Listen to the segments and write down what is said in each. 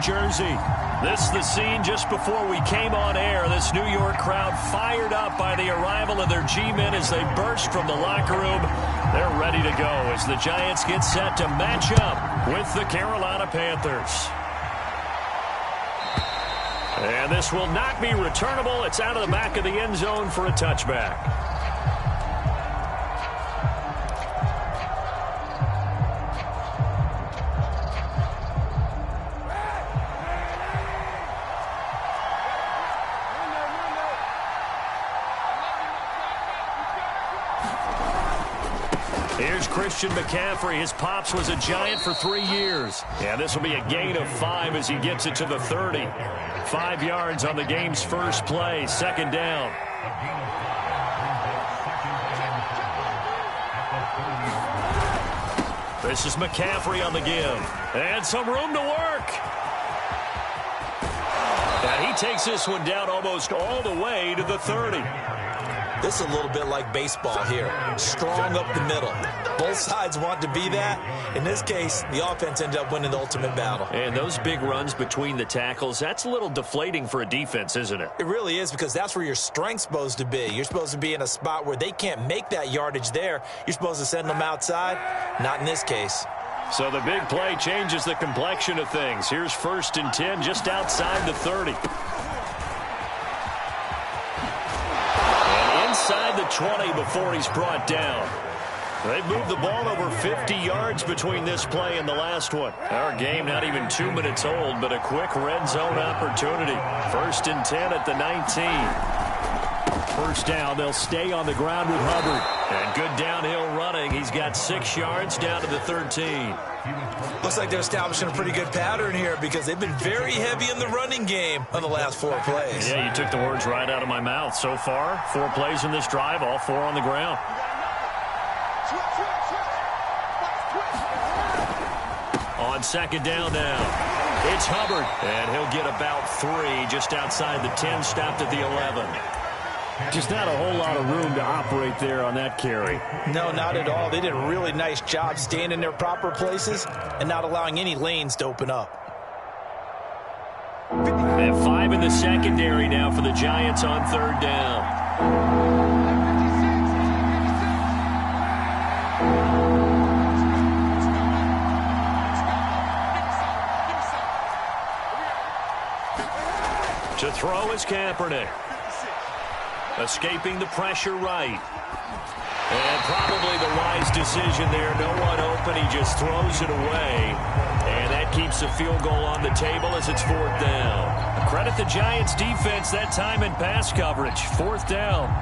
Jersey. This is the scene just before we came on air. This New York crowd fired up by the arrival of their G-men as they burst from the locker room. They're ready to go as the Giants get set to match up with the Carolina Panthers. And this will not be returnable. It's out of the back of the end zone for a touchback. Here's Christian McCaffrey. His pops was a Giant for 3 years. And this will be a gain of 5 as he gets it to the 30. 5 yards on the game's first play. Second down. This is McCaffrey on the give. And some room to work. And he takes this one down almost all the way to the 30. This is a little bit like baseball here. Strong up the middle. Both sides want to be that. In this case, the offense ended up winning the ultimate battle. And those big runs between the tackles, that's a little deflating for a defense, isn't it? It really is, because that's where your strength's supposed to be. You're supposed to be in a spot where they can't make that yardage there. You're supposed to send them outside. Not in this case. So the big play changes the complexion of things. Here's 1st and 10 just outside the 30. Inside the 20 before he's brought down. They've moved the ball over 50 yards between this play and the last one. Our game not even 2 minutes old, but a quick red zone opportunity. 1st and 10 at the 19. First down, they'll stay on the ground with Hubbard. And good downhill running. He's got 6 yards down to the 13. Looks like they're establishing a pretty good pattern here, because they've been very heavy in the running game on the last 4 plays. Yeah, you took the words right out of my mouth. So far, 4 plays in this drive, all 4 on the ground. On second down now, it's Hubbard. And he'll get about 3 just outside the 10, stopped at the 11. Just not a whole lot of room to operate there on that carry. No, not at all. They did a really nice job staying in their proper places and not allowing any lanes to open up. And 5 in the secondary now for the Giants on 3rd down. To throw is Kaepernick. Escaping the pressure right. And probably the wise decision there. No one open. He just throws it away. And that keeps the field goal on the table as it's 4th down. Credit the Giants defense that time in pass coverage. 4th down.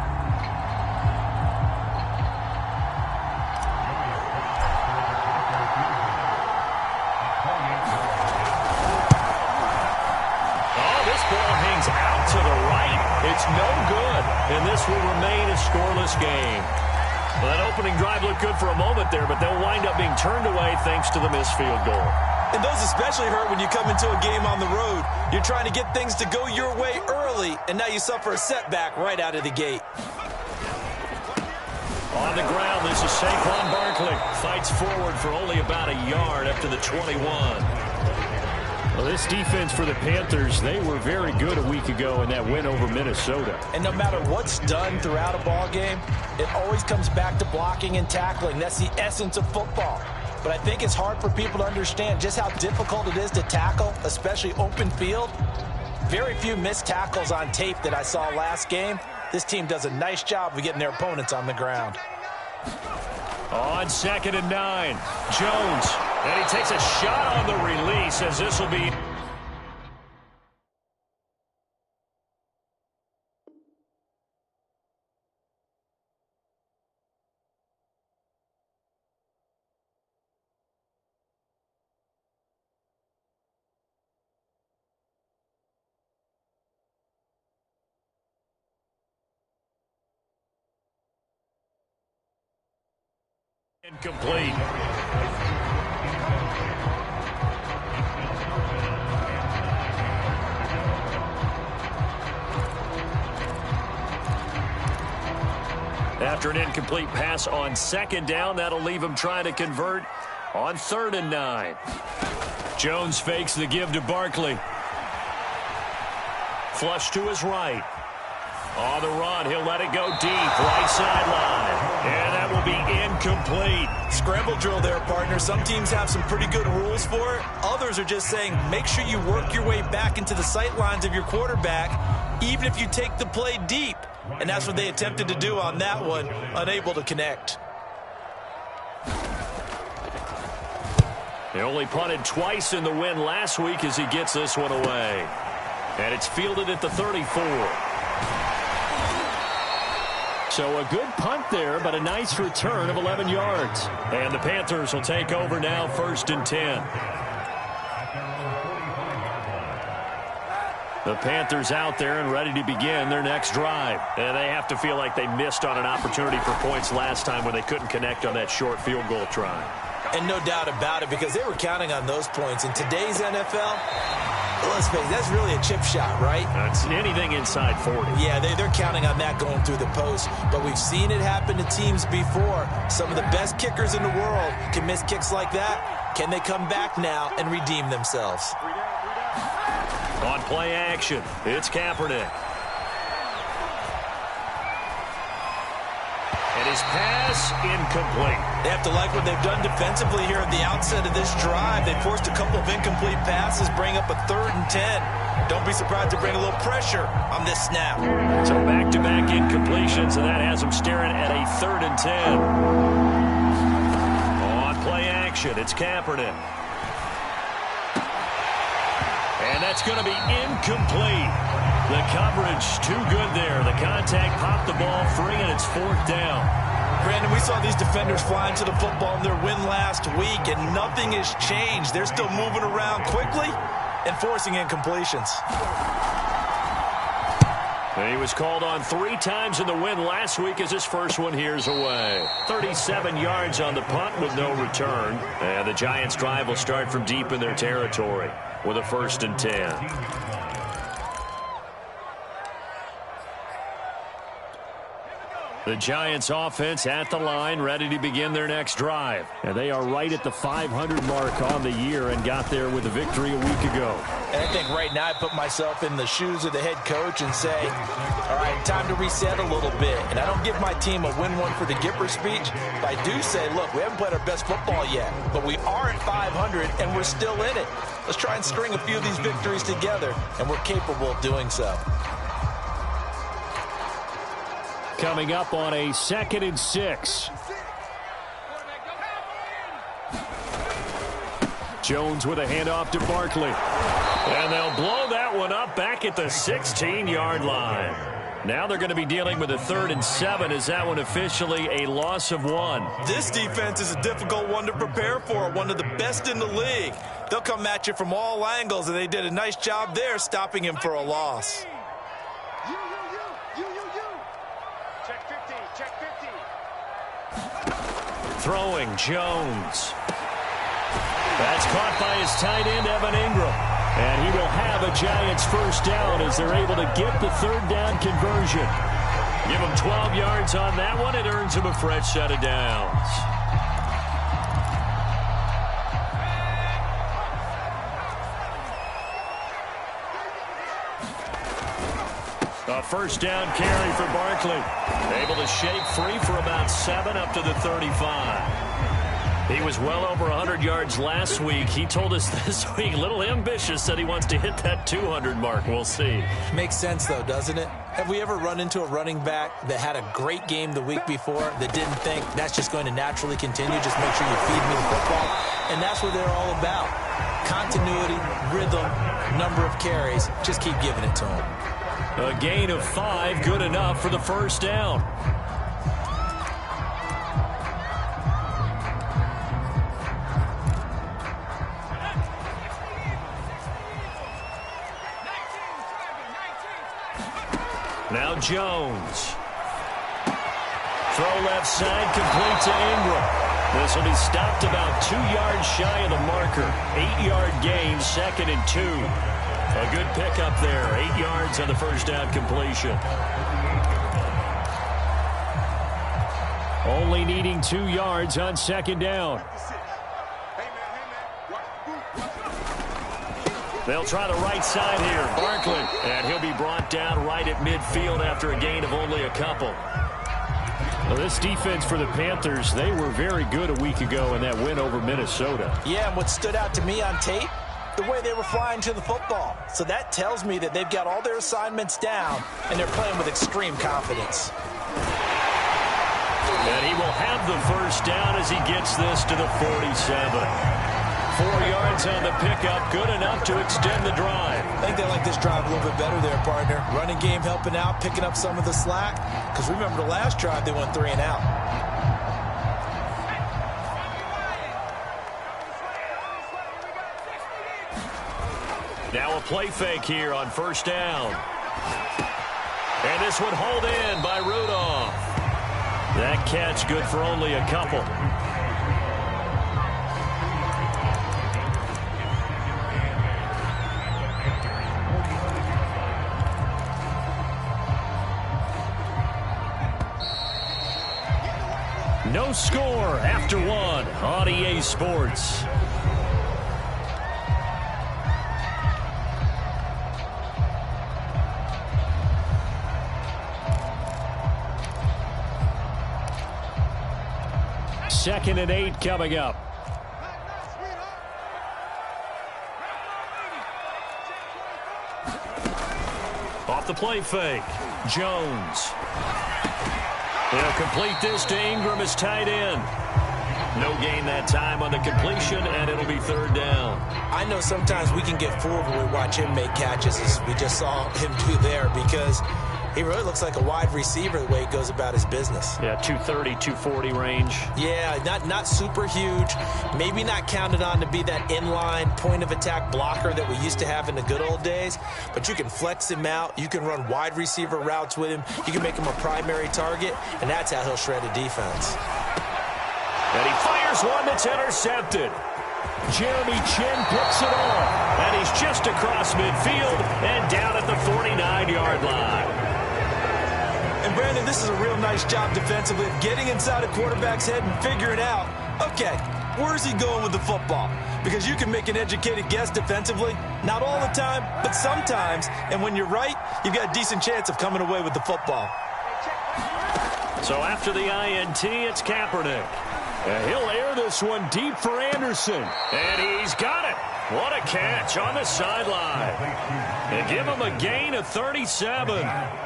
Oh, this ball hangs out to the right. It's no good, and this will remain a scoreless game. Well, that opening drive looked good for a moment there, but they'll wind up being turned away thanks to the missed field goal. And those especially hurt when you come into a game on the road. You're trying to get things to go your way early, and now you suffer a setback right out of the gate. On the ground, this is Saquon Barkley. Fights forward for only about a yard up to the 21. Well, this defense for the Panthers, they were very good a week ago in that win over Minnesota. And no matter what's done throughout a ball game, it always comes back to blocking and tackling. That's the essence of football. But I think it's hard for people to understand just how difficult it is to tackle, especially open field. Very few missed tackles on tape that I saw last game. This team does a nice job of getting their opponents on the ground. On 2nd and 9, Jones. And he takes a shot on the release as this will be... incomplete. After an incomplete pass on 2nd down, that'll leave him trying to convert on 3rd and 9. Jones fakes the give to Barkley. Flush to his right. On the run, he'll let it go deep, right sideline. And that will be incomplete. Scramble drill there, partner. Some teams have some pretty good rules for it. Others are just saying, make sure you work your way back into the sight lines of your quarterback, even if you take the play deep. And that's what they attempted to do on that one, unable to connect. They only punted twice in the win last week as he gets this one away. And it's fielded at the 34. So a good punt there, but a nice return of 11 yards. And the Panthers will take over now, 1st and 10. The Panthers out there and ready to begin their next drive. And they have to feel like they missed on an opportunity for points last time when they couldn't connect on that short field goal try. And no doubt about it, because they were counting on those points. In today's NFL, let's face it, that's really a chip shot, right? That's anything inside 40. Yeah, they're counting on that going through the post. But we've seen it happen to teams before. Some of the best kickers in the world can miss kicks like that. Can they come back now and redeem themselves? On play action, it's Kaepernick. And his pass incomplete. They have to like what they've done defensively here at the outset of this drive. They forced a couple of incomplete passes, bring up a 3rd and 10. Don't be surprised to bring a little pressure on this snap. So back-to-back incompletions, and that has them staring at a 3rd and 10. On play action, it's Kaepernick. And that's going to be incomplete. The coverage too good there. The contact popped the ball free, and it's 4th down. Brandon, we saw these defenders flying to the football in their win last week, and nothing has changed. They're still moving around quickly and forcing incompletions. And he was called on 3 times in the win last week as his first one here's away. 37 yards on the punt with no return. And the Giants' drive will start from deep in their territory with a 1st and 10. The Giants offense at the line, ready to begin their next drive. And they are right at the 500 mark on the year and got there with a victory a week ago. And I think right now I put myself in the shoes of the head coach and say, all right, time to reset a little bit. And I don't give my team a win one for the Gipper speech, but I do say, look, we haven't played our best football yet, but we are at 500 and we're still in it. Let's try and string a few of these victories together, and we're capable of doing so. Coming up on a 2nd and 6. Jones with a handoff to Barkley. And they'll blow that one up back at the 16-yard line. Now they're going to be dealing with a 3rd and 7. Is that one officially a loss of 1? This defense is a difficult one to prepare for, one of the best in the league. They'll come at you from all angles, and they did a nice job there stopping him for a loss. Throwing Jones. That's caught by his tight end, Evan Ingram. And he will have a Giants 1st down as they're able to get the 3rd down conversion. Give him 12 yards on that one. It earns him a fresh set of downs. A 1st down carry for Barkley. Able to shake free for about 7 up to the 35. He was well over 100 yards last week. He told us this week, a little ambitious, said he wants to hit that 200 mark. We'll see. Makes sense, though, doesn't it? Have we ever run into a running back that had a great game the week before that didn't think that's just going to naturally continue? Just make sure you feed me the football. And that's what they're all about. Continuity, rhythm, number of carries. Just keep giving it to them. A gain of 5, good enough for the 1st down. Now Jones. Throw left side, complete to Ingram. This will be stopped about 2 yards shy of the marker. 8-yard gain, 2nd and 2. A good pickup there. 8 yards on the 1st down completion. Only needing 2 yards on 2nd down. They'll try the right side here. Barkley. And he'll be brought down right at midfield after a gain of only a couple. Well, this defense for the Panthers, they were very good a week ago in that win over Minnesota. Yeah, and what stood out to me on tape, the way they were flying to the football. So that tells me that they've got all their assignments down, and they're playing with extreme confidence. And he will have the first down as he gets this to the 47. 4 yards on the pickup, good enough to extend the drive. I think they like this drive a little bit better there, partner. Running game helping out, picking up some of the slack. Because remember the last drive, they went 3 and out. Now a play fake here on first down. And this one hauled in by Rudolph. That catch good for only a couple. No score after one on EA Sports. Second and 8 coming up. Off the play fake. Jones. They'll complete this to Ingram as tight end. No gain that time on the completion, and it'll be third down. I know sometimes we can get fooled when we watch him make catches, as we just saw him do there, because he really looks like a wide receiver the way he goes about his business. Yeah, 230, 240 range. Yeah, not super huge. Maybe not counted on to be that inline point-of-attack blocker that we used to have in the good old days. But you can flex him out. You can run wide receiver routes with him. You can make him a primary target, and that's how he'll shred a defense. And he fires one that's intercepted. Jeremy Chin picks it off. And he's just across midfield and down at the 49-yard line. And, Brandon, this is a real nice job defensively of getting inside a quarterback's head and figuring out, okay, where's he going with the football? Because you can make an educated guess defensively, not all the time, but sometimes. And when you're right, you've got a decent chance of coming away with the football. So after the INT, it's Kaepernick. And he'll air this one deep for Anderson. And he's got it. What a catch on the sideline. They give him a gain of 37.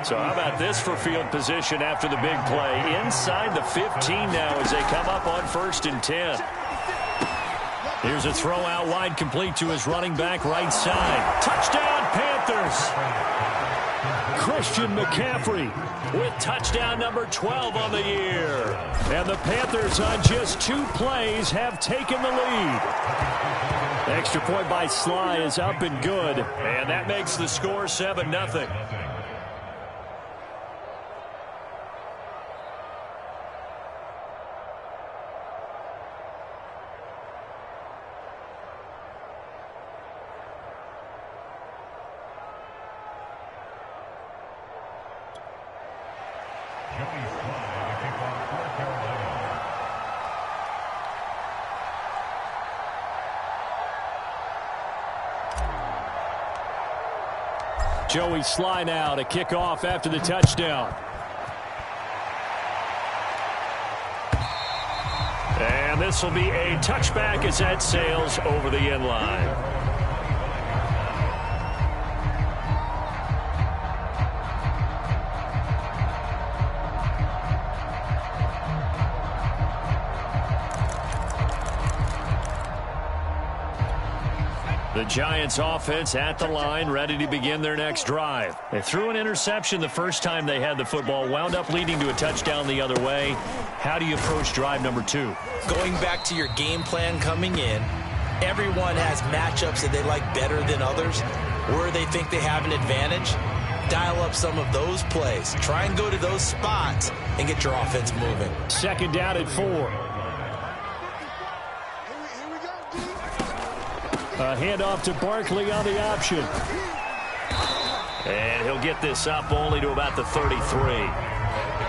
So how about this for field position after the big play? Inside the 15 now as they come up on 1st and 10. Here's a throw out wide, complete to his running back right side. Touchdown, Panthers. Christian McCaffrey with touchdown number 12 on the year. And the Panthers on just 2 plays have taken the lead. Extra point by Sly is up and good. And that makes the score 7-0. Joey Sly now to kick off after the touchdown. And this will be a touchback as that sails over the end line. The Giants offense at the line, ready to begin their next drive. They threw an interception the first time they had the football, wound up leading to a touchdown the other way. How do you approach drive number 2? Going back to your game plan coming in, everyone has matchups that they like better than others, where they think they have an advantage. Dial up some of those plays. Try and go to those spots and get your offense moving. 2nd down at 4. A handoff to Barkley on the option. And he'll get this up only to about the 33.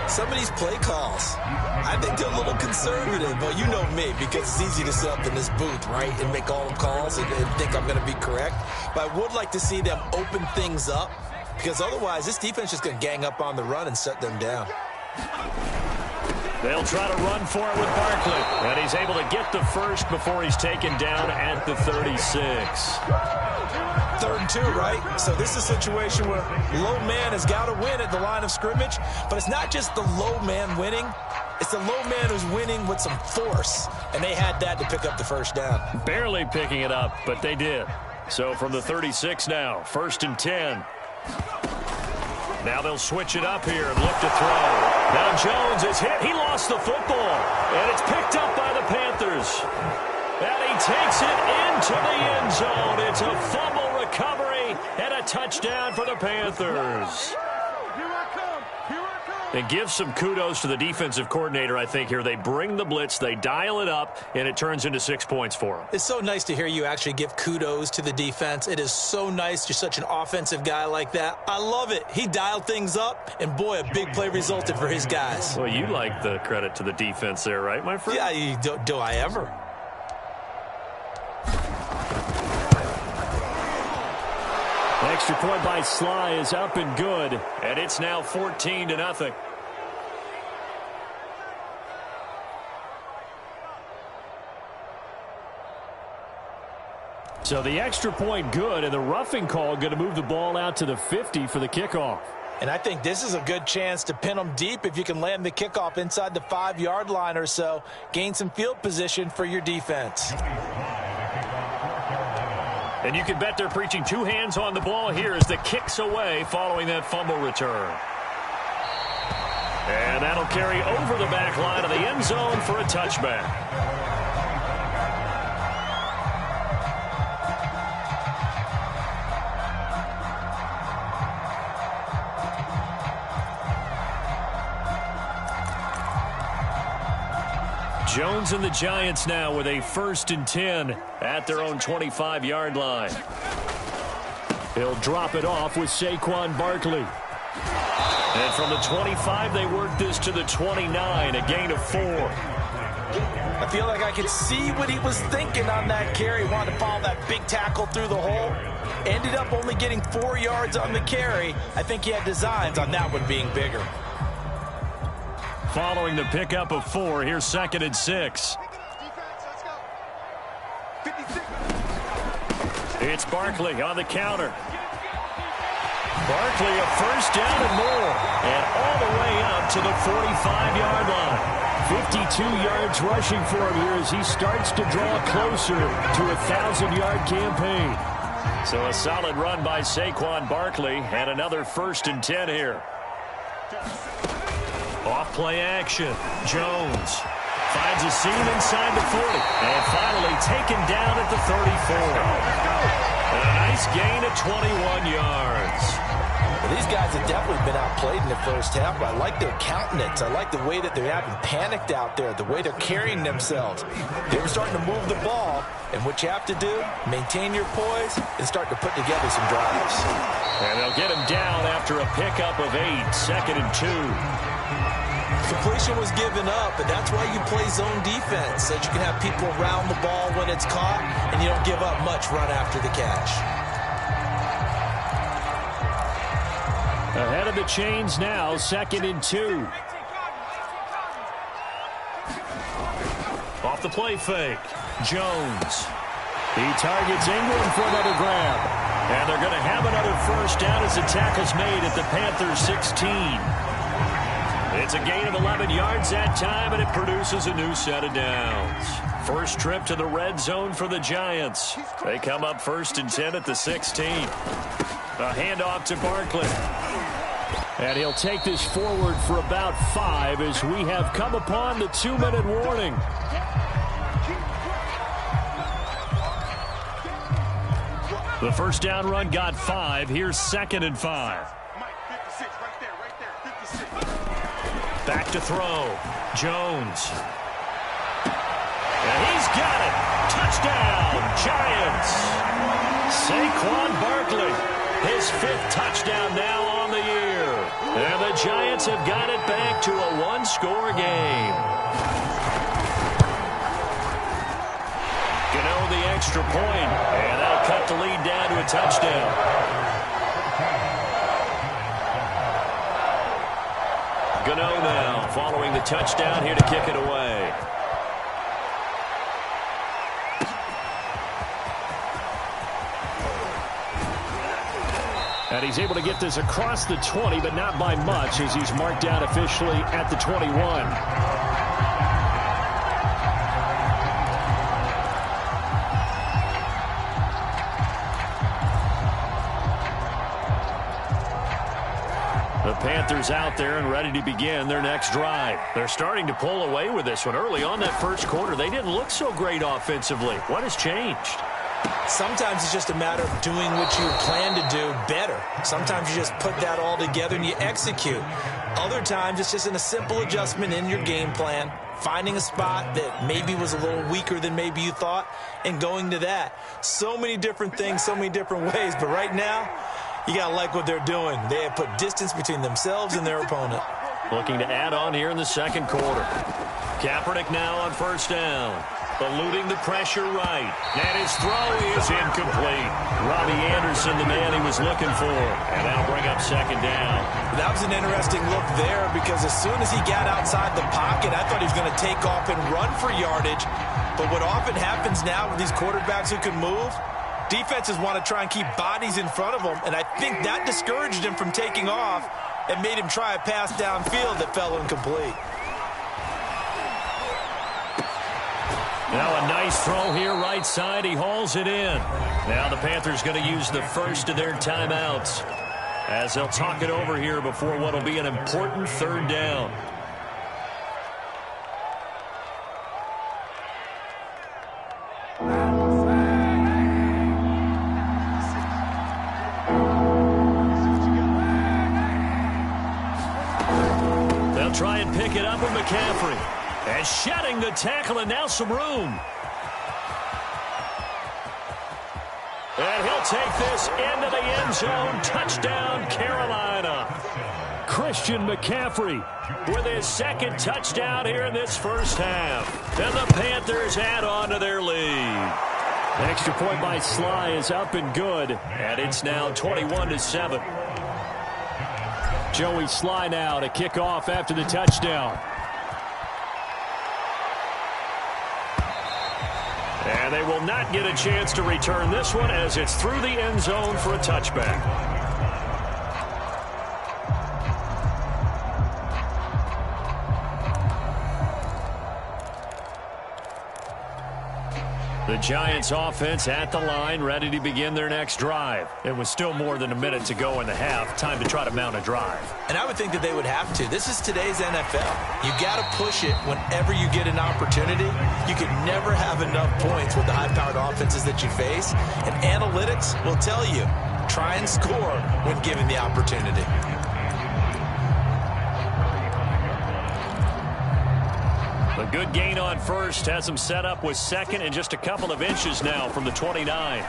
Some of these play calls, I think they're a little conservative. But you know me, because it's easy to sit up in this booth, right, and make all the calls and think I'm going to be correct. But I would like to see them open things up, because otherwise this defense is going to gang up on the run and shut them down. They'll try to run for it with Barkley. And he's able to get the first before he's taken down at the 36. 3rd and 2, right? So this is a situation where low man has got to win at the line of scrimmage. But it's not just the low man winning. It's the low man who's winning with some force. And they had that to pick up the first down. Barely picking it up, but they did. So from the 36 now, 1st and 10. Now they'll switch it up here and look to throw. Now Jones is hit. He lost the football. And it's picked up by the Panthers. And he takes it into the end zone. It's a fumble recovery and a touchdown for the Panthers. And give some kudos to the defensive coordinator, I think, here. They bring the blitz, they dial it up, and it turns into 6 points for them. It's so nice to hear you actually give kudos to the defense. It is so nice. You're such an offensive guy like that. I love it. He dialed things up, and boy, a big play resulted for his guys. Well, you like the credit to the defense there, right, my friend? Yeah, do I ever? Extra point by Sly is up and good. And it's now 14-0. So the extra point good, and the roughing call going to move the ball out to the 50 for the kickoff. And I think this is a good chance to pin them deep if you can land the kickoff inside the 5-yard line or so. Gain some field position for your defense. And you can bet they're preaching 2 hands on the ball here as the kick's away following that fumble return. And that'll carry over the back line of the end zone for a touchback. Jones and the Giants now with a 1st and 10 at their own 25-yard line. He'll drop it off with Saquon Barkley. And from the 25, they work this to the 29, a gain of 4. I feel like I could see what he was thinking on that carry. Wanted to follow that big tackle through the hole. Ended up only getting 4 yards on the carry. I think he had designs on that one being bigger. Following the pickup of 4, here's 2nd and 6. It's Barkley on the counter. Barkley a 1st down and more. And all the way up to the 45-yard line. 52 yards rushing for him here as he starts to draw closer to a 1,000-yard campaign. So a solid run by Saquon Barkley and another 1st and 10 here. Off play action. Jones finds a seam inside the 40. And finally taken down at the 34. And a nice gain of 21 yards. Well, these guys have definitely been outplayed in the first half, but I like their countenance. I like the way that they're having panicked out there, the way they're carrying themselves. They were starting to move the ball, and what you have to do, maintain your poise and start to put together some drives. And they'll get him down after a pickup of 8, 2nd and 2. Completion was given up, and that's why you play zone defense, so that you can have people around the ball when it's caught, and you don't give up much run after the catch. Ahead of the chains now, 2nd and 2. Off the play fake. Jones. He targets Ingram for another grab. And they're going to have another 1st down as the tackle's made at the Panthers 16. It's a gain of 11 yards that time, and it produces a new set of downs. First trip to the red zone for the Giants. They come up 1st and 10 at the 16. A handoff to Barkley. And he'll take this forward for about 5 as we have come upon the 2-minute warning. The 1st down run got 5. Here's 2nd and 5. Back to throw. Jones. And he's got it. Touchdown, Giants. Saquon Barkley. His 5th touchdown now on the year. And the Giants have got it back to a one-score game. Gano the extra point, and that'll cut the lead down to a touchdown. Gano now following the touchdown here to kick it away. And he's able to get this across the 20, but not by much, as he's marked down officially at the 21. The Panthers out there and ready to begin their next drive. They're starting to pull away with this one. Early on that first quarter, they didn't look so great offensively. What has changed? Sometimes it's just a matter of doing what you plan to do better. Sometimes you just put that all together and you execute. Other times it's just a simple adjustment in your game plan, finding a spot that maybe was a little weaker than maybe you thought, and going to that. So many different things, so many different ways, but right now, you got to like what they're doing. They have put distance between themselves and their opponent. Looking to add on here in the second quarter. Kaepernick now on first down. Eluding the pressure right. And his throw is incomplete. Robbie Anderson, the man he was looking for. And that'll bring up second down. That was an interesting look there because as soon as he got outside the pocket, I thought he was going to take off and run for yardage. But what often happens now with these quarterbacks who can move, defenses want to try and keep bodies in front of them. And I think that discouraged him from taking off and made him try a pass downfield that fell incomplete. Now a nice throw here right side. He hauls it in. Now the Panthers going to use the first of their timeouts as they'll talk it over here before what will be an important third down. They'll try and pick it up with McCaffrey. And shedding the tackle, and now some room. And he'll take this into the end zone. Touchdown, Carolina. Christian McCaffrey With his second touchdown here in this first half. And the Panthers add on to their lead. The extra point by Sly is up and good. And it's now 21-7. Joey Sly now to kick off after the touchdown. And they will not get a chance to return this one as it's through the end zone for a touchback. The Giants offense at the line, ready to begin their next drive. It was still more than a minute to go in the half. Time to try to mount a drive. And I would think that they would have to. This is today's NFL. You got to push it whenever you get an opportunity. You can never have enough points with the high-powered offenses that you face. And analytics will tell you, try and score when given the opportunity. A good gain on first has him set up with second and just a couple of inches now from the 29.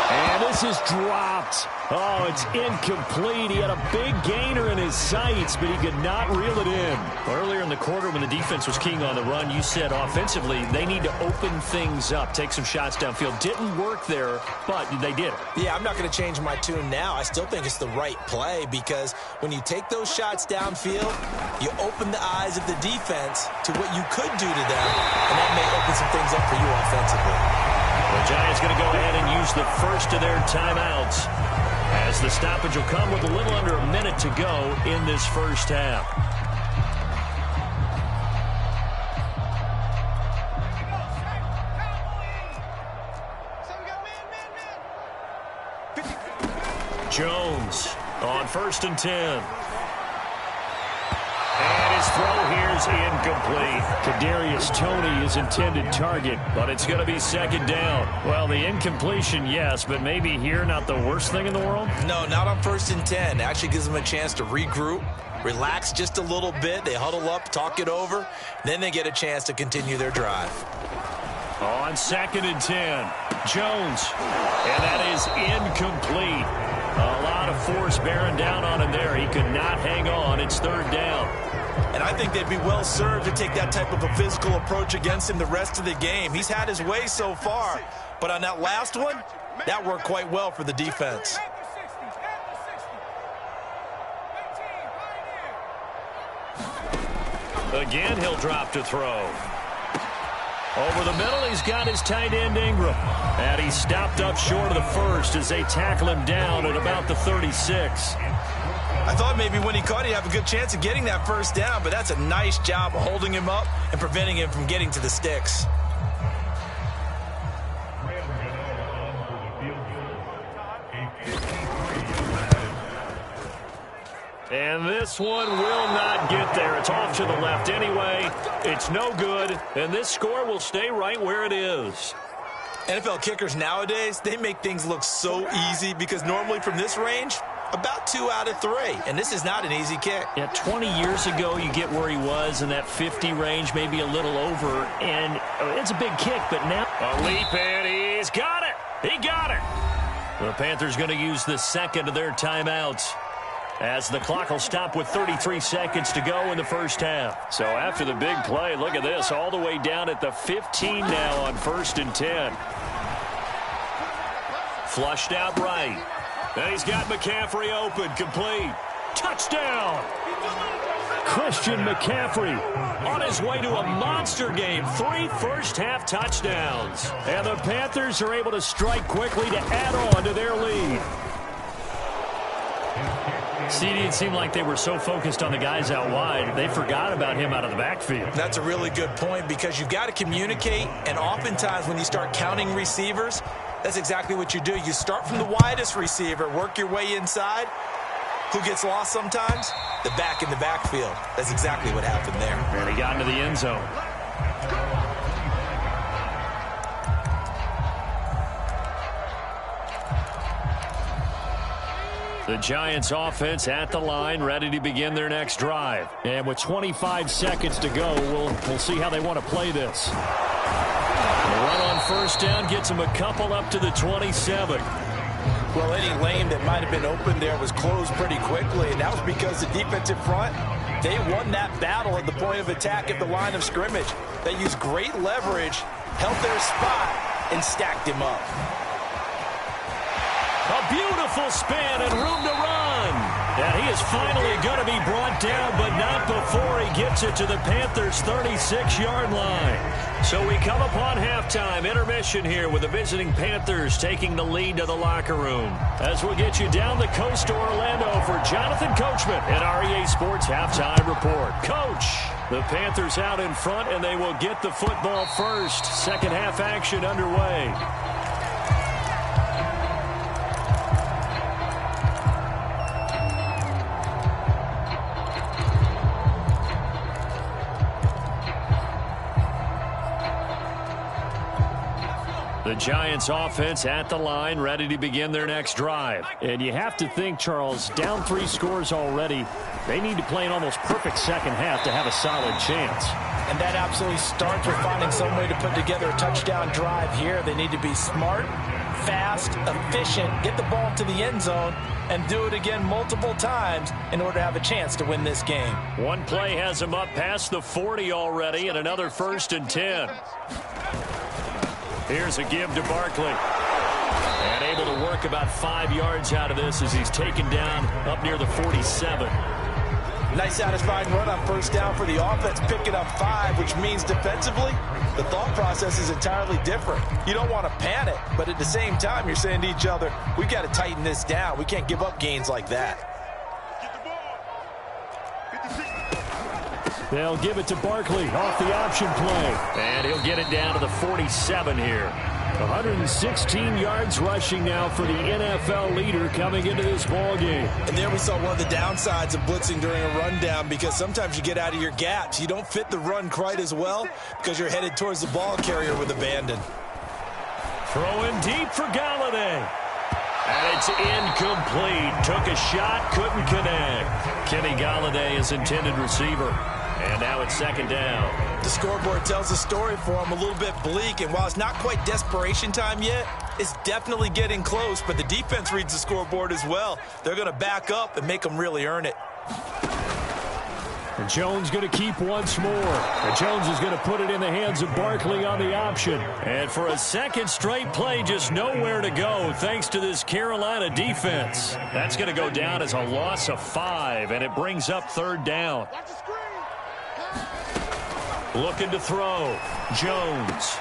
And this is dropped. Oh, it's incomplete. He had a big gainer in his sights, but he could not reel it in. Earlier in the quarter when the defense was keying on the run, you said offensively they need to open things up, take some shots downfield. Didn't work there, but they did it. Yeah, I'm not going to change my tune now. I still think it's the right play because when you take those shots downfield, you open the eyes of the defense to what you could do to them, and that may open some things up for you offensively. The Giants going to go ahead and use the first of their timeouts as the stoppage will come with a little under a minute to go in this first half. Jones on 1st and 10. And his throw here is incomplete. Kadarius Toney, his intended target. But it's going to be second down. Well, the incompletion, yes, but maybe here not the worst thing in the world? No, not on 1st and 10. It actually gives them a chance to regroup, relax just a little bit. They huddle up, talk it over. Then they get a chance to continue their drive. On 2nd and 10, Jones. And that is incomplete. A lot of force bearing down on him there. He could not hang on. It's third down. And I think they'd be well served to take that type of a physical approach against him the rest of the game. He's had his way so far, but on that last one, that worked quite well for the defense. Again, he'll drop to throw. Over the middle, he's got his tight end Ingram. And he's stopped up short of the first as they tackle him down at about the 36. I thought maybe when he caught, he'd have a good chance of getting that first down, but that's a nice job of holding him up and preventing him from getting to the sticks. And this one will not get there. It's off to the left anyway. It's no good, and this score will stay right where it is. NFL kickers nowadays, they make things look so easy because normally from this range, about 2 out of 3, and this is not an easy kick. Yeah, 20 years ago, you get where he was in that 50 range, maybe a little over, and it's a big kick, but now a leap, and he's got it. He got it. The Panthers going to use the second of their timeouts, as the clock will stop with 33 seconds to go in the first half. So after the big play, look at this, all the way down at the 15 now on 1st and 10. Flushed out right. And he's got McCaffrey open, complete. Touchdown! Christian McCaffrey on his way to a monster game. 3 first-half touchdowns. And the Panthers are able to strike quickly to add on to their lead. CD, it seemed like they were so focused on the guys out wide, they forgot about him out of the backfield. That's a really good point because you've got to communicate, and oftentimes when you start counting receivers, that's exactly what you do. You start from the widest receiver, work your way inside. Who gets lost sometimes? The back in the backfield. That's exactly what happened there. And he got into the end zone. The Giants offense at the line, ready to begin their next drive. And with 25 seconds to go, we'll see how they want to play this. The run on first down gets them a couple up to the 27. Well, any lane that might have been open there was closed pretty quickly, and that was because the defensive front, they won that battle at the point of attack at the line of scrimmage. They used great leverage, held their spot, and stacked him up. A beautiful spin and room to run. And he is finally going to be brought down, but not before he gets it to the Panthers' 36-yard line. So we come upon halftime, intermission here with the visiting Panthers taking the lead to the locker room. As we'll get you down the coast to Orlando for Jonathan Coachman at REA Sports Halftime Report. Coach, the Panthers out in front, and they will get the football first. Second half action underway. The Giants offense at the line, ready to begin their next drive. And you have to think, Charles, down 3 scores already, they need to play an almost perfect second half to have a solid chance. And that absolutely starts with finding some way to put together a touchdown drive here. They need to be smart, fast, efficient, get the ball to the end zone, and do it again multiple times in order to have a chance to win this game. One play has them up past the 40 already, and another 1st and 10. Here's a give to Barkley. And able to work about 5 yards out of this as he's taken down up near the 47. Nice satisfying run on first down for the offense, picking up 5, which means defensively, the thought process is entirely different. You don't want to panic, but at the same time, you're saying to each other, we've got to tighten this down. We can't give up gains like that. They'll give it to Barkley off the option play. And he'll get it down to the 47 here. 116 yards rushing now for the NFL leader coming into this ball game. And there we saw one of the downsides of blitzing during a rundown because sometimes you get out of your gaps. You don't fit the run quite as well because you're headed towards the ball carrier with abandon. Throwing deep for Galladay. And it's incomplete. Took a shot, couldn't connect. Kenny Galladay is intended receiver. And now it's second down. The scoreboard tells the story for them, a little bit bleak, and while it's not quite desperation time yet, it's definitely getting close, but the defense reads the scoreboard as well. They're going to back up and make them really earn it. And Jones going to keep once more. And Jones is going to put it in the hands of Barkley on the option. And for a second straight play, just nowhere to go thanks to this Carolina defense. That's going to go down as a loss of 5, and it brings up third down. Looking to throw. Jones.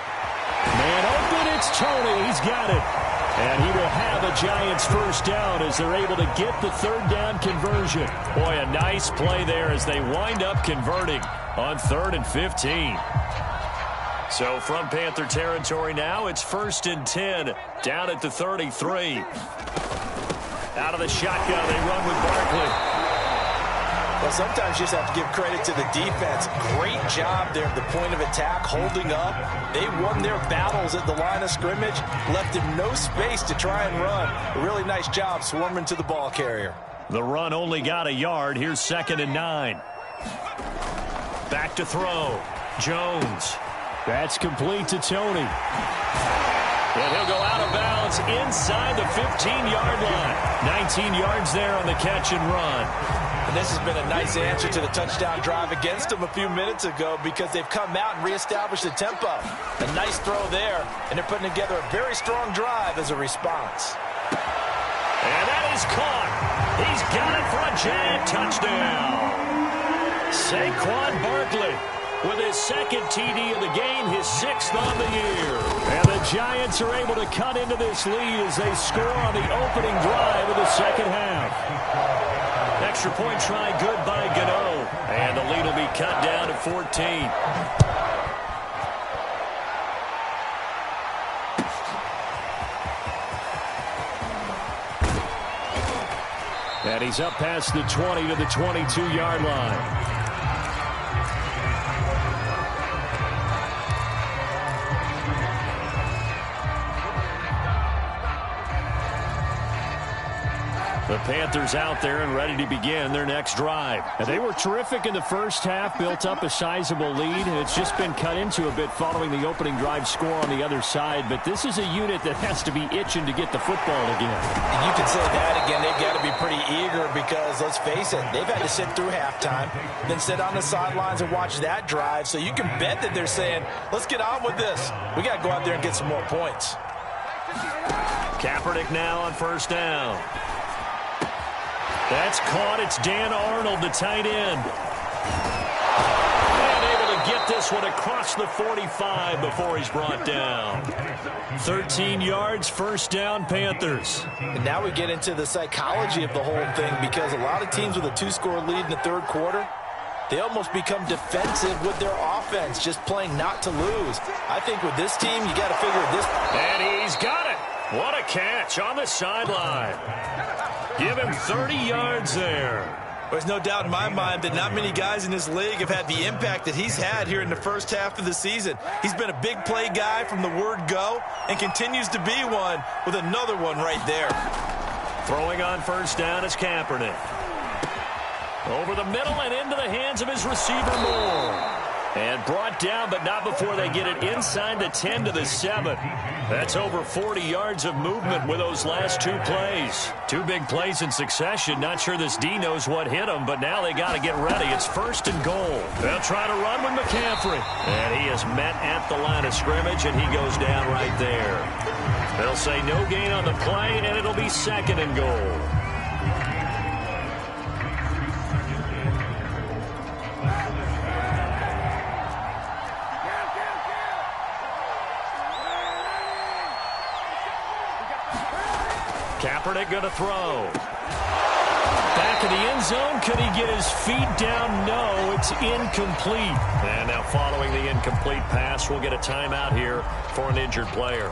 Man open, it's Tony. He's got it. And he will have a Giants first down as they're able to get the third down conversion. Boy, a nice play there as they wind up converting on 3rd and 15. So from Panther territory now, it's 1st and 10 down at the 33. Out of the shotgun, they run with Barkley. Well, sometimes you just have to give credit to the defense. Great job there at the point of attack, holding up. They won their battles at the line of scrimmage, left him no space to try and run. A really nice job swarming to the ball carrier. The run only got a yard. Here's 2nd and 9. Back to throw. Jones. That's complete to Tony. And he'll go out of bounds inside the 15-yard line. 19 yards there on the catch and run. And this has been a nice answer to the touchdown drive against them a few minutes ago because they've come out and reestablished the tempo. A nice throw there, and they're putting together a very strong drive as a response. And that is caught. He's got it for a Giant touchdown. Saquon Barkley with his 2nd TD of the game, his 6th on the year. And the Giants are able to cut into this lead as they score on the opening drive of the second half. Extra point try good by Gano. And the lead will be cut down to 14. And he's up past the 20 to the 22-yard line. The Panthers out there and ready to begin their next drive. And they were terrific in the first half, built up a sizable lead, and it's just been cut into a bit following the opening drive score on the other side. But this is a unit that has to be itching to get the football again. And you can say that again. They've got to be pretty eager because, let's face it, they've had to sit through halftime, then sit on the sidelines and watch that drive. So you can bet that they're saying, let's get on with this. We got to go out there and get some more points. Kaepernick now on 1st down. That's caught. It's Dan Arnold, the tight end. And able to get this one across the 45 before he's brought down. 13 yards, 1st down, Panthers. And now we get into the psychology of the whole thing because a lot of teams with a 2-score lead in the 3rd quarter, they almost become defensive with their offense, just playing not to lose. I think with this team, you got to figure this. And he's got it. What a catch on the sideline. Give him 30 yards there. There's no doubt in my mind that not many guys in this league have had the impact that he's had here in the first half of the season. He's been a big play guy from the word go and continues to be one with another one right there. Throwing on 1st down is Kaepernick. Over the middle and into the hands of his receiver Moore. And brought down, but not before they get it inside the 10 to the 7. That's over 40 yards of movement with those last 2 plays. 2 big plays in succession. Not sure this D knows what hit him, but now they got to get ready. It's 1st and goal. They'll try to run with McCaffrey. And he is met at the line of scrimmage, and he goes down right there. They'll say no gain on the play, and it'll be 2nd and goal. Kaepernick going to throw. Back in the end zone. Could he get his feet down? No, it's incomplete. And now following the incomplete pass, we'll get a timeout here for an injured player.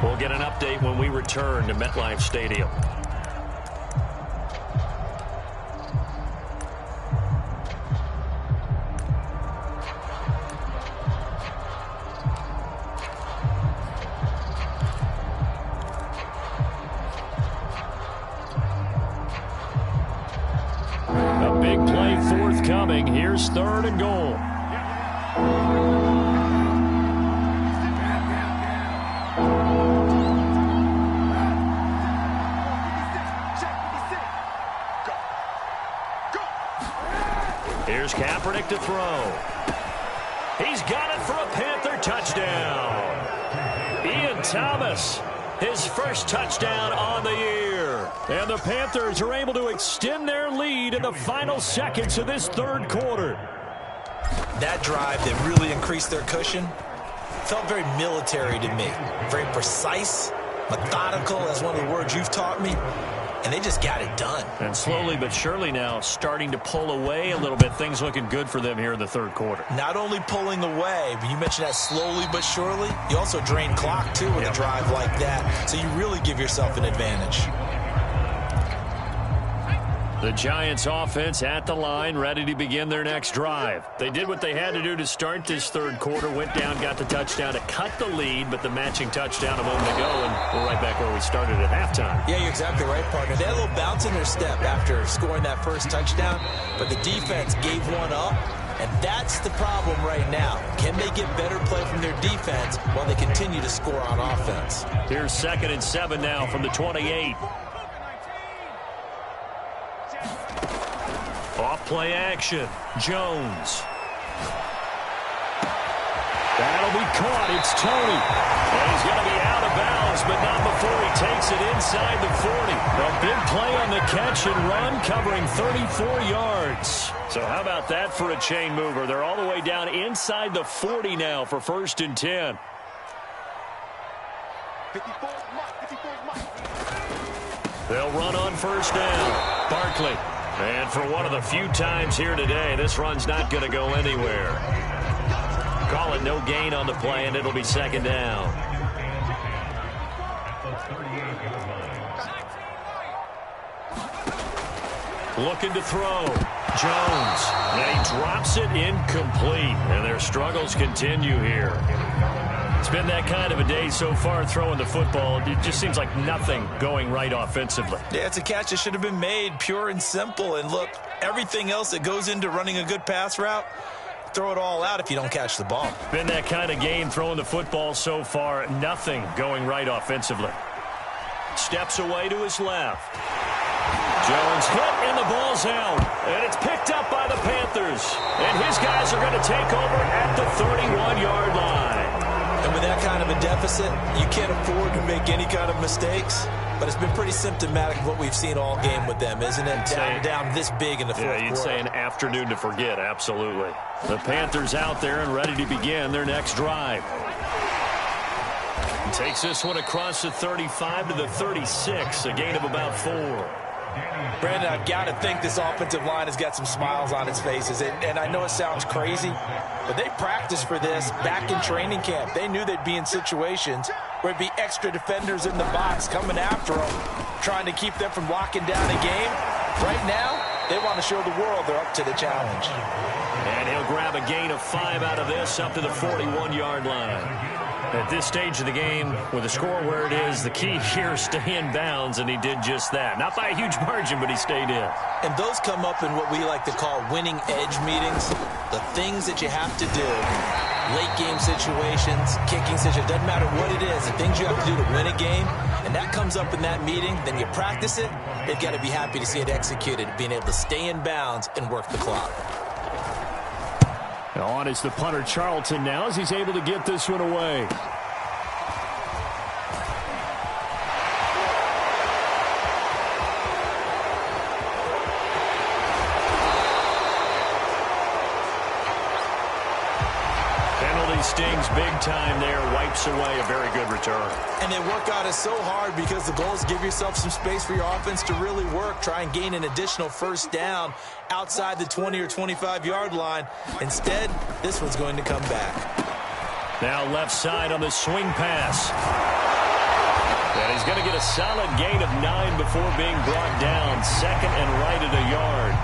We'll get an update when we return to MetLife Stadium. coming. Here's 3rd and goal. Here's Kaepernick to throw. He's got it for a Panther touchdown. Ian Thomas, his first touchdown on the year. And the Panthers are able to extend their lead in the final seconds of this 3rd quarter. That drive that really increased their cushion felt very military to me. Very precise, methodical, as one of the words you've taught me. And they just got it done. And slowly but surely now starting to pull away a little bit. Things looking good for them here in the 3rd quarter. Not only pulling away, but you mentioned that slowly but surely. You also drain clock, too, with a drive like that. So you really give yourself an advantage. The Giants offense at the line, ready to begin their next drive. They did what they had to do to start this 3rd quarter, went down, got the touchdown to cut the lead, but the matching touchdown a moment ago, and we're right back where we started at halftime. Yeah, you're exactly right, partner. They had a little bounce in their step after scoring that first touchdown, but the defense gave one up, and that's the problem right now. Can they get better play from their defense while they continue to score on offense? Here's 2nd and 7 now from the 28. Off play action. Jones. That'll be caught. It's Tony. And he's going to be out of bounds, but not before he takes it inside the 40. A big play on the catch and run, covering 34 yards. So how about that for a chain mover? They're all the way down inside the 40 now for 1st and 10. They'll run on 1st down. Barkley. And for one of the few times here today, this run's not going to go anywhere. Call it no gain on the play, and it'll be 2nd down. Looking to throw. Jones. And he drops it incomplete. And their struggles continue here. It's been that kind of a day so far throwing the football. It just seems like nothing going right offensively. Yeah, it's a catch that should have been made, pure and simple. And look, everything else that goes into running a good pass route, throw it all out if you don't catch the ball. Been that kind of game throwing the football so far. Nothing going right offensively. Steps away to his left. Jones hit and the ball's out. And it's picked up by the Panthers. And his guys are going to take over at the 31-yard line. And with that kind of a deficit, you can't afford to make any kind of mistakes. But it's been pretty symptomatic of what we've seen all game with them, isn't it? Down this big in the 4th quarter. Yeah, you'd say an afternoon to forget, absolutely. The Panthers out there and ready to begin their next drive. Takes this one across the 35 to the 36, a gain of about 4. Brandon, I've got to think this offensive line has got some smiles on its faces. And I know it sounds crazy, but they practiced for this back in training camp. They knew they'd be in situations where it'd be extra defenders in the box coming after them, trying to keep them from locking down a game. Right now, they want to show the world they're up to the challenge. And he'll grab a gain of 5 out of this up to the 41-yard line. At this stage of the game, with the score where it is, the key here is stay in bounds, and he did just that. Not by a huge margin, but he stayed in. And those come up in what we like to call winning edge meetings. The things that you have to do, late game situations, kicking situations, doesn't matter what it is, the things you have to do to win a game, and that comes up in that meeting, then you practice it, they've got to be happy to see it executed, being able to stay in bounds and work the clock. On is the punter Charlton now as he's able to get this one away. Penalty stings big time there, wipes away a very good return. And they work out it so hard because the goal is give yourself some space for your offense to really work, try and gain an additional 1st down outside the 20 or 25-yard line. Instead, this one's going to come back. Now left side on the swing pass. And he's going to get a solid gain of 9 before being brought down. 2nd and right at a yard.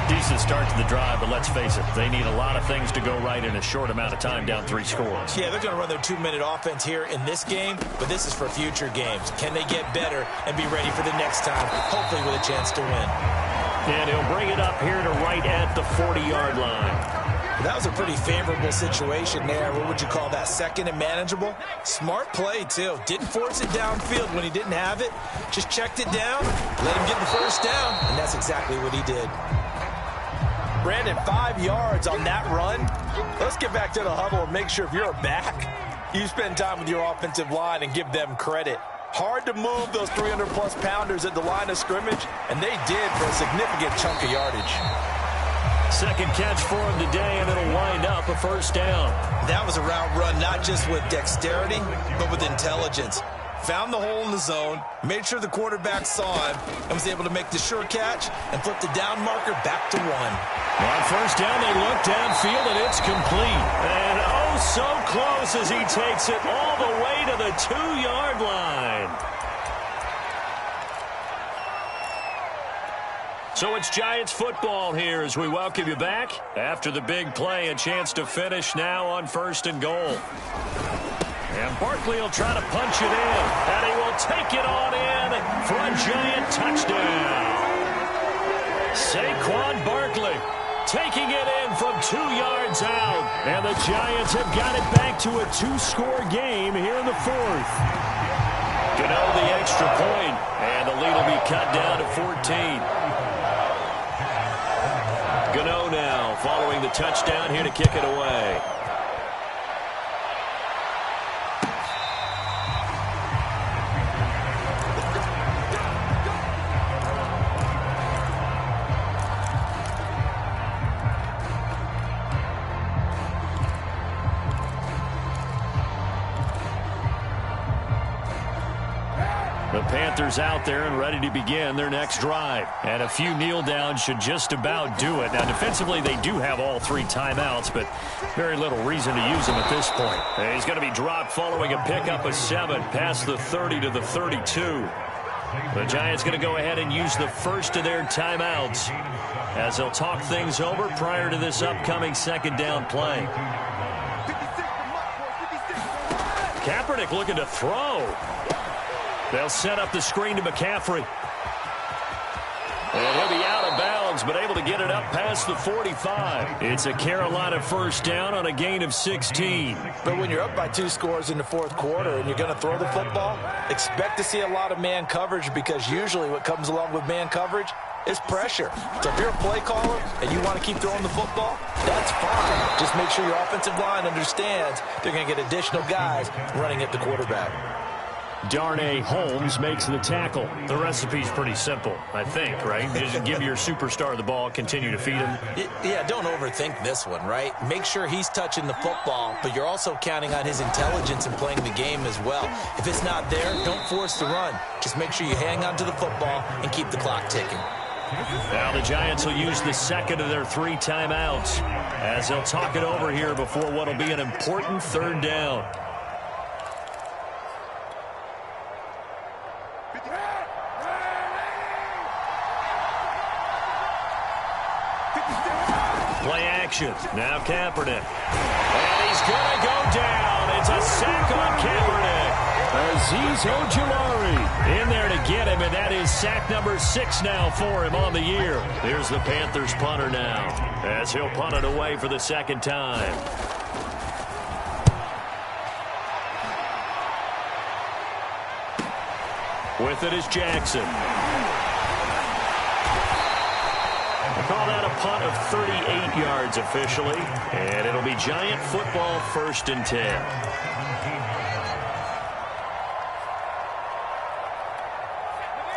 Decent start to the drive, but let's face it, they need a lot of things to go right in a short amount of time, down 3 scores. Yeah, they're going to run their 2-minute offense here in this game, but this is for future games. Can they get better and be ready for the next time, hopefully with a chance to win? And he'll bring it up here to right at the 40-yard line. That was a pretty favorable situation there. What would you call that? Second and manageable? Smart play, too. Didn't force it downfield when he didn't have it. Just checked it down, let him get the first down, and that's exactly what he did. Brandon, 5 yards on that run. Let's get back to the huddle and make sure if you're a back, you spend time with your offensive line and give them credit. Hard to move those 300-plus pounders at the line of scrimmage, and they did for a significant chunk of yardage. Second catch for him today, and it'll wind up a first down. That was a route run not just with dexterity, but with intelligence. Found the hole in the zone, made sure the quarterback saw him, and was able to make the sure catch and flip the down marker back to 1. On first down, they look downfield, and it's complete. And oh, so close as he takes it all the way to the 2-yard line. So it's Giants football here as we welcome you back. After the big play, a chance to finish now on 1st and goal. And Barkley will try to punch it in. And he will take it on in for a Giant touchdown. Saquon Barkley taking it in from 2 yards out. And the Giants have got it back to a 2-score game here in the 4th. Gano the extra point, and the lead will be cut down to 14. Gano now following the touchdown here to kick it away. The Panthers out there and ready to begin their next drive. And a few kneel downs should just about do it. Now, defensively, they do have all 3 timeouts, but very little reason to use them at this point. And he's going to be dropped following a pickup of 7 past the 30 to the 32. The Giants going to go ahead and use the first of their timeouts as they'll talk things over prior to this upcoming second down play. Kaepernick looking to throw. They'll set up the screen to McCaffrey. And he'll be out of bounds, but able to get it up past the 45. It's a Carolina first down on a gain of 16. But when you're up by 2 scores in the 4th quarter and you're going to throw the football, expect to see a lot of man coverage, because usually what comes along with man coverage is pressure. So if you're a play caller and you want to keep throwing the football, that's fine. Just make sure your offensive line understands they're going to get additional guys running at the quarterback. Darnay Holmes makes the tackle. The recipe's pretty simple, I think, right? Just give your superstar the ball, continue to feed him. Yeah, don't overthink this one, right? Make sure he's touching the football, but you're also counting on his intelligence in playing the game as well. If it's not there, don't force the run. Just make sure you hang on to the football and keep the clock ticking. Now the Giants will use the second of their 3 timeouts as they'll talk it over here before what will be an important 3rd down. Play action. Now Kaepernick. And he's going to go down. It's a sack on Kaepernick. Azeez Ojulari in there to get him, and that is sack number 6 now for him on the year. Here's the Panthers punter now as he'll punt it away for the 2nd time. With it is Jackson. We'll call that a punt of 38 yards officially, and it'll be Giant football 1st and 10.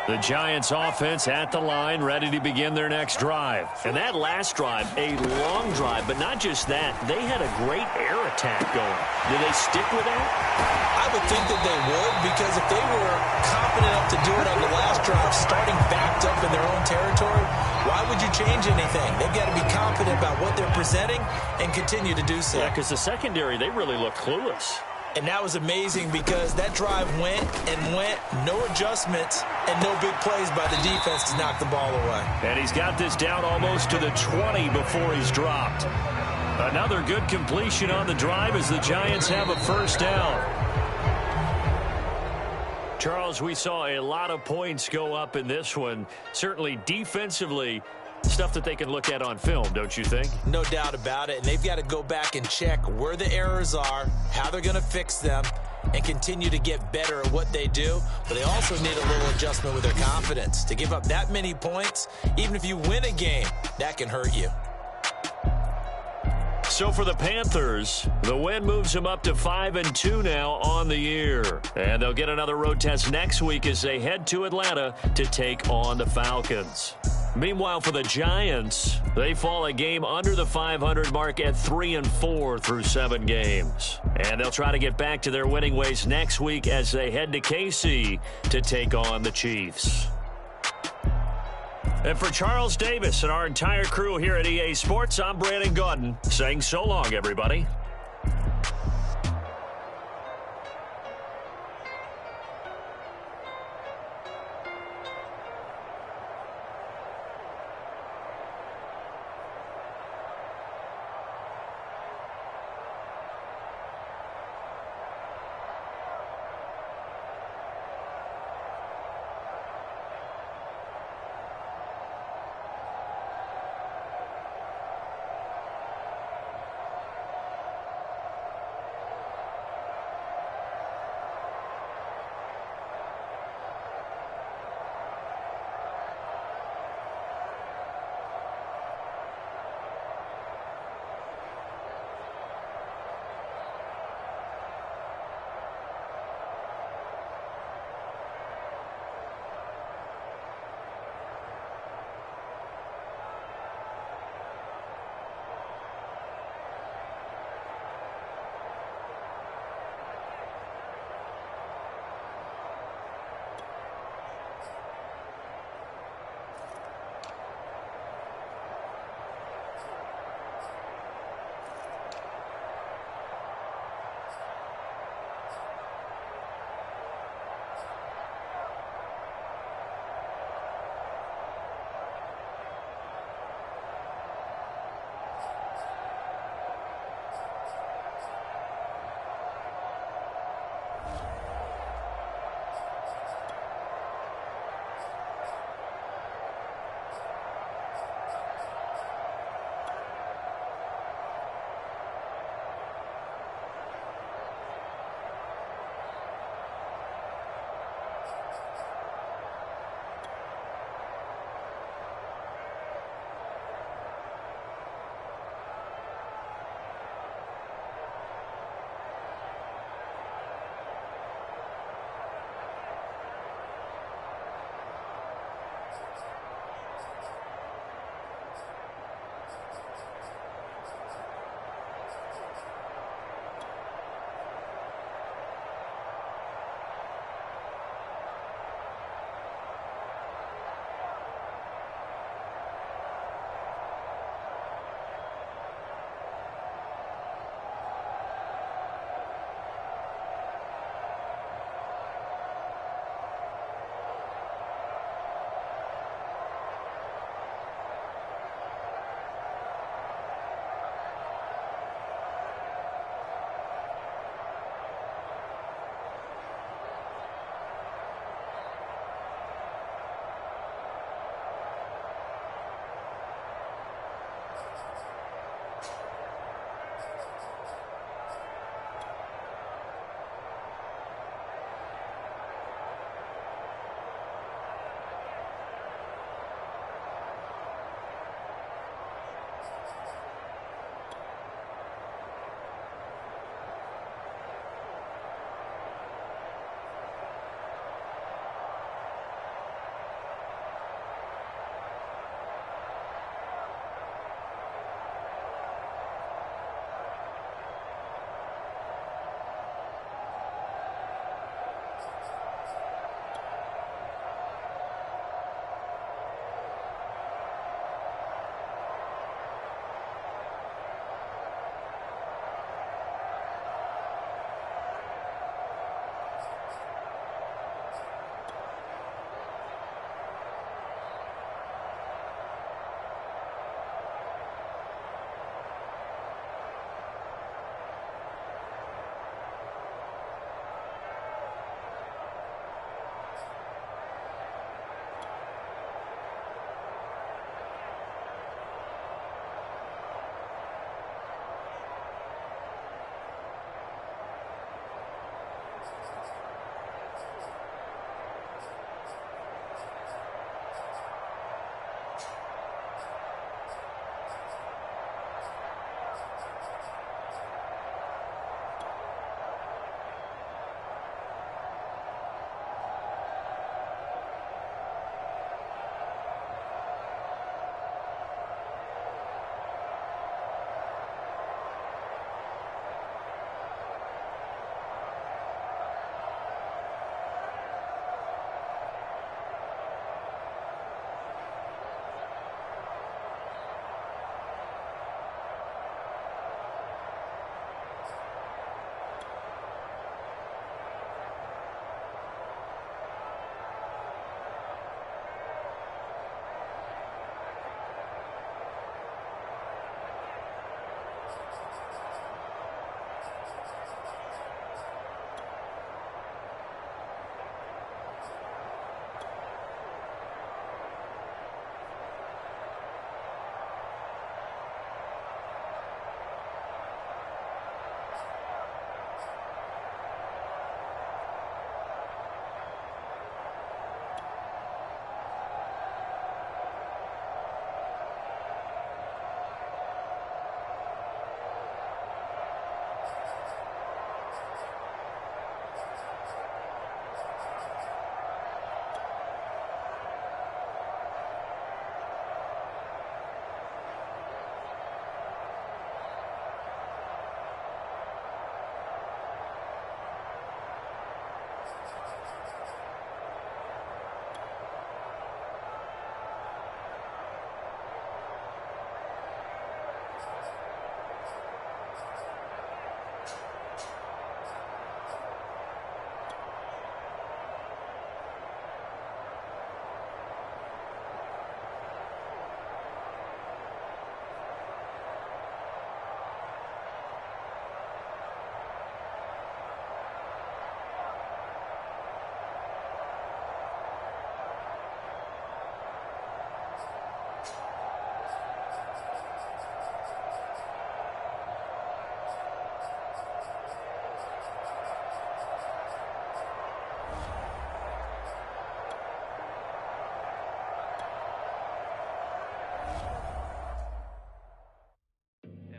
The Giants offense at the line, ready to begin their next drive. And that last drive, a long drive, but not just that. They had a great air attack going. Do they stick with that? I would think that they would, because if they were confident enough to do it on the last drive, starting backed up in their own territory, why would you change anything? They've got to be confident about what they're presenting and continue to do so. Yeah, because the secondary, they really look clueless. And that was amazing because that drive went and went, no adjustments, and no big plays by the defense to knock the ball away. And he's got this down almost to the 20 before he's dropped. Another good completion on the drive as the Giants have a first down. Charles, we saw a lot of points go up in this one. Certainly defensively, stuff that they can look at on film, don't you think? No doubt about it. And they've got to go back and check where the errors are, how they're going to fix them, and continue to get better at what they do. But they also need a little adjustment with their confidence. To give up that many points, even if you win a game, that can hurt you. So for the Panthers, the win moves them up to 5-2 now on the year. And they'll get another road test next week as they head to Atlanta to take on the Falcons. Meanwhile, for the Giants, they fall a game under the 500 mark at 3-4 through 7 games. And they'll try to get back to their winning ways next week as they head to KC to take on the Chiefs. And for Charles Davis and our entire crew here at EA Sports, I'm Brandon Gaudin saying so long, everybody.